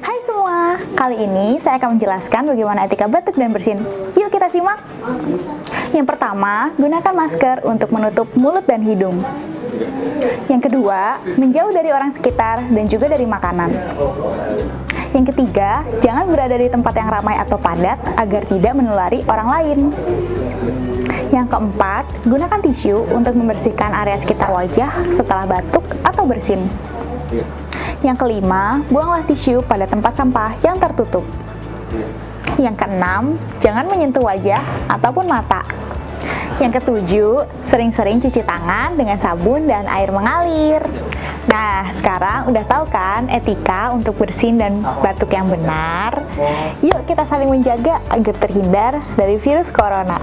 Hai semua, kali ini saya akan menjelaskan bagaimana etika batuk dan bersin. Yuk kita simak. Yang pertama, gunakan masker untuk menutup mulut dan hidung. Yang kedua, menjauh dari orang sekitar dan juga dari makanan. Yang ketiga, jangan berada di tempat yang ramai atau padat agar tidak menulari orang lain. Yang keempat, gunakan tisu untuk membersihkan area sekitar wajah setelah batuk atau bersin. Yang kelima, buanglah tisu pada tempat sampah yang tertutup. Yang keenam, jangan menyentuh wajah ataupun mata. Yang ketujuh, sering-sering cuci tangan dengan sabun dan air mengalir. Nah, sekarang udah tahu kan etika untuk bersin dan batuk yang benar? Yuk kita saling menjaga agar terhindar dari virus corona.